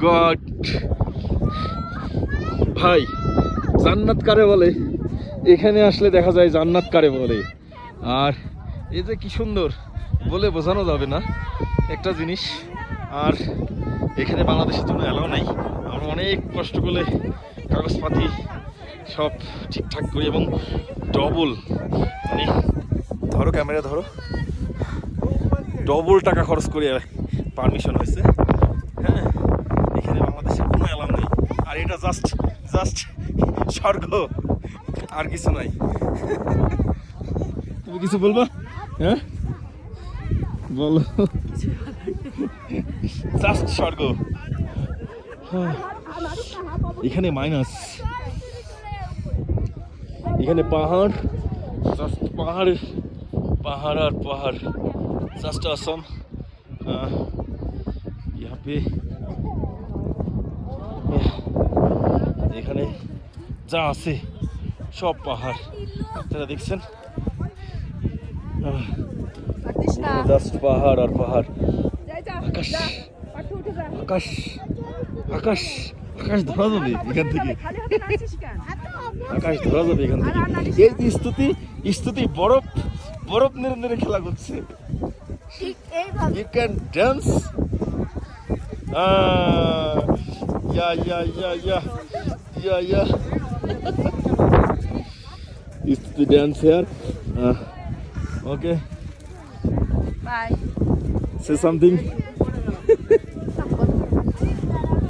God, ভাই জান্নাত কারে বলে, এখানে আসলে দেখা যায় জান্নাত কারে বলে। আর এই যে কি সুন্দর, বলে বোঝানো যাবে না একটা জিনিস। আর এখানে বাংলাদেশের জন্য অ্যালাউ নাই। আমরা অনেক কষ্ট করে কাগজপাতি সব ঠিকঠাক করি, এবং ডবল, মানে ধরো ক্যামেরা ধরো, ডবল টাকা খরচ করে পারমিশন হয়েছে। হ্যাঁ, এখানে বাংলাদেশে কোনো অ্যালাউ নেই। আর এটা জাস্ট স্বর্গ, আর কিছু নাই। তুমি কিছু বলবা? হ্যাঁ বলো। জাস্ট স্বর্গ। এখানে মাইনাস, এখানে পাহাড়, জাস্ট পাহাড়, পাহাড় আর পাহাড়, জাস্ট असम। यहाँ पे এখানে যা আছে সব পাহাড়, আপনারা দেখছেন, জাস্ট পাহাড় আর পাহাড়। আকাশ আকাশ আকাশ আকাশ ধরা যাবে এখান থেকে, আকাশ ধরা যাবে এখান থেকে। এই যে স্তুতি বরফ বরফ নেড়ে নেড়ে খেলা করছে। You can dance. Yeah. Stuti dance here. Okay. Bye. Say something.